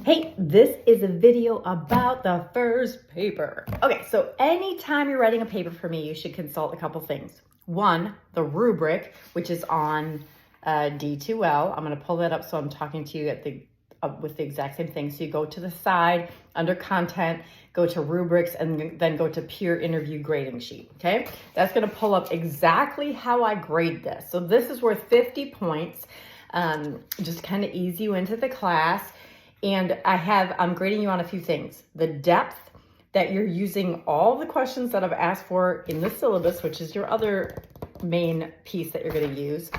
Hey, this is a video about the first paper. Okay, so anytime you're writing a paper for me, you should consult a couple things. One, the rubric, which is on D2L. I'm going to pull that up so I'm talking to you with the exact same thing. So you go to the side, under content, go to rubrics, and then go to peer interview grading sheet, okay? That's going to pull up exactly how I grade this. So this is worth 50 points, just kind of ease you into the class. And I'm grading you on a few things. The depth that you're using all the questions that I've asked for in the syllabus, which is your other main piece that you're going to use.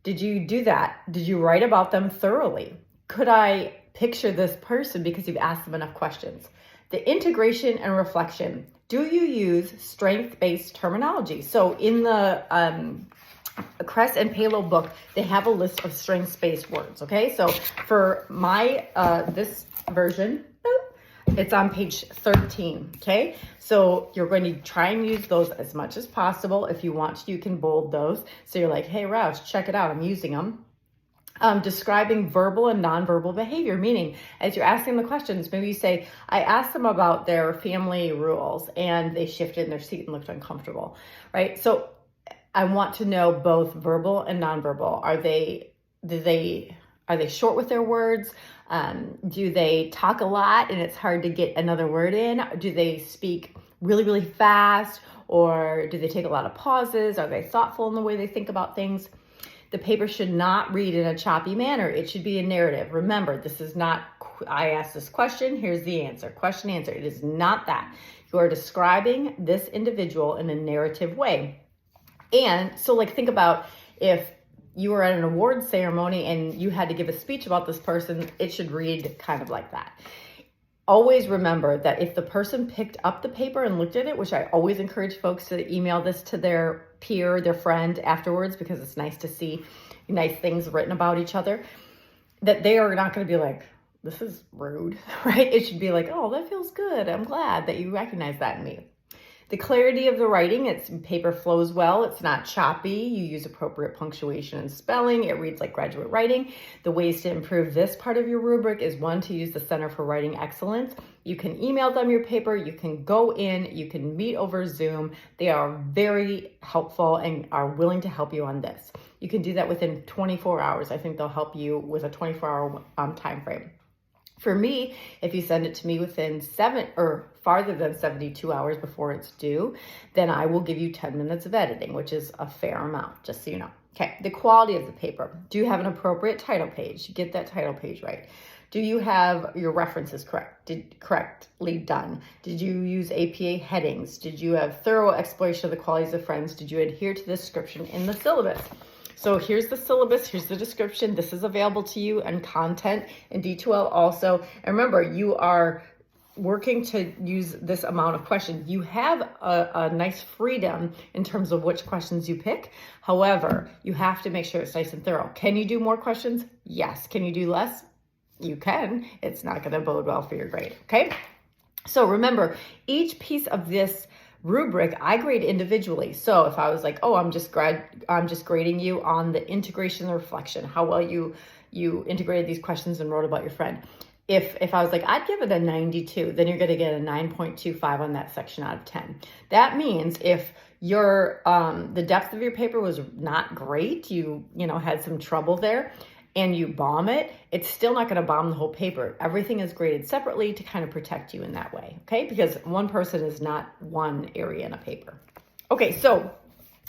Did you do that? Did you write about them thoroughly? Could I picture this person because you've asked them enough questions? The integration and reflection. Do you use strength-based terminology? So in the Kress and Palo book, they have a list of strengths-based words, okay? So for my, this version, it's on page 13, okay? So you're going to try and use those as much as possible. If you want to, you can bold those. So you're like, hey, Roush, check it out, I'm using them. Describing verbal and nonverbal behavior, meaning as you're asking the questions, maybe you say, I asked them about their family rules and they shifted in their seat and looked uncomfortable, right? So I want to know both verbal and nonverbal. Are they short with their words? Do they talk a lot and it's hard to get another word in? Do they speak really, really fast? Or do they take a lot of pauses? Are they thoughtful in the way they think about things? The paper should not read in a choppy manner. It should be a narrative. Remember, this is not, I asked this question, here's the answer. Question, answer. It is not that. You are describing this individual in a narrative way. And so think about if you were at an award ceremony and you had to give a speech about this person, it should read kind of like that. Always remember that if the person picked up the paper and looked at it, which I always encourage folks to email this to their peer, their friend afterwards, because it's nice to see nice things written about each other, that they are not going to be like, this is rude, right? It should be like, oh, that feels good. I'm glad that you recognize that in me. The clarity of the writing, paper flows well. It's not choppy. You use appropriate punctuation and spelling. It reads like graduate writing. The ways to improve this part of your rubric is one, to use the Center for Writing Excellence. You can email them your paper. You can go in. You can meet over Zoom. They are very helpful and are willing to help you on this. You can do that within 24 hours. I think they'll help you with a 24-hour time frame. For me, if you send it to me within farther than 72 hours before it's due, then I will give you 10 minutes of editing, which is a fair amount, just so you know. Okay, the quality of the paper. Do you have an appropriate title page? Get that title page right. Do you have your references correctly done? Did you use APA headings? Did you have thorough exploration of the qualities of friends? Did you adhere to the description in the syllabus? So here's the syllabus, here's the description. This is available to you and content in D2L also. And remember, you are working to use this amount of questions. You have a nice freedom in terms of which questions you pick. However, you have to make sure it's nice and thorough. Can you do more questions? Yes. Can you do less? You can. It's not going to bode well for your grade, okay? So remember, each piece of this rubric I grade individually. So if I was like, oh, I'm just grading you on the integration and reflection, how well you integrated these questions and wrote about your friend. If I was like, I'd give it a 92, then you're going to get a 9.25 on that section out of 10. That means if the depth of your paper was not great, you had some trouble there, and you bomb it, it's still not going to bomb the whole paper. Everything is graded separately to kind of protect you in that way, okay? Because one person is not one area in a paper. Okay, so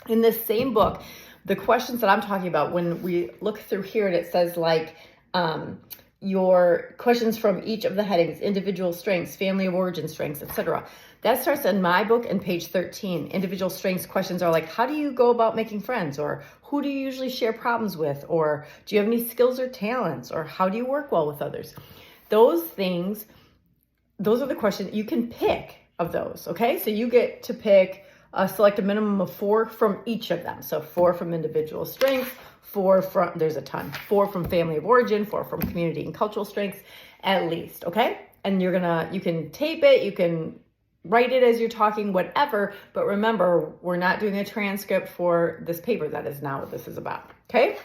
in this same book, the questions that I'm talking about, when we look through here and it says your questions from each of the headings, individual strengths, family of origin strengths, etc. That starts in my book in page 13. Individual strengths questions are like, how do you go about making friends? Or who do you usually share problems with? Or do you have any skills or talents? Or how do you work well with others? Those things, those are the questions you can pick of those, okay? So you get to select a minimum of 4 from each of them. So 4 from individual strengths, 4 from, there's a ton, 4 from family of origin, 4 from community and cultural strengths at least, okay? And you can tape it, you can write it as you're talking, whatever, but remember, we're not doing a transcript for this paper. That is not what this is about, okay?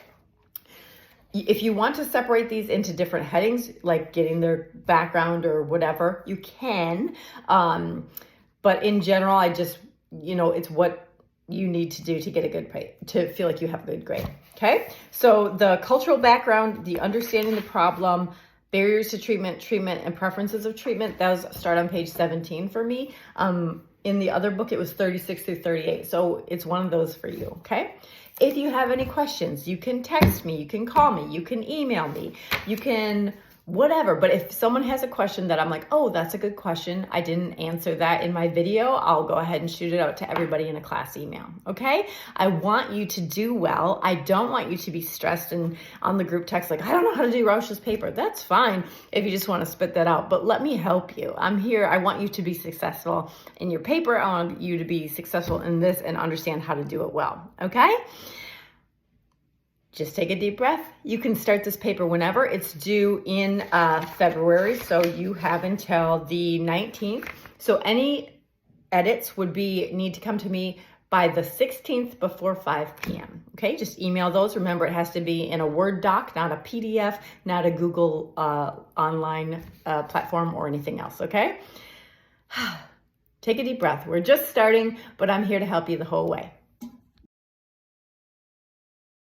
If you want to separate these into different headings, like getting their background or whatever, you can. But in general, I just, it's what you need to do to get a good grade, to feel like you have a good grade. Okay. So the cultural background, the understanding the problem, barriers to treatment, and preferences of treatment, those start on page 17 for me. In the other book, it was 36 through 38. So it's one of those for you. Okay. If you have any questions, you can text me, you can call me, you can email me, you can whatever. But if someone has a question that I'm like, oh, that's a good question, I didn't answer that in my video, I'll go ahead and shoot it out to everybody in a class email. Okay. I want you to do well. I don't want you to be stressed and on the group text like, I don't know how to do Roush's paper. That's fine if you just want to spit that out, but let me help you. I'm here. I want you to be successful in your paper. I want you to be successful in this and understand how to do it well. Okay. Just take a deep breath. You can start this paper whenever. It's due in February, so you have until the 19th. So any edits would need to come to me by the 16th before 5 p.m. Okay, just email those. Remember, it has to be in a Word doc, not a PDF, not a Google online platform or anything else, okay? Take a deep breath. We're just starting, but I'm here to help you the whole way.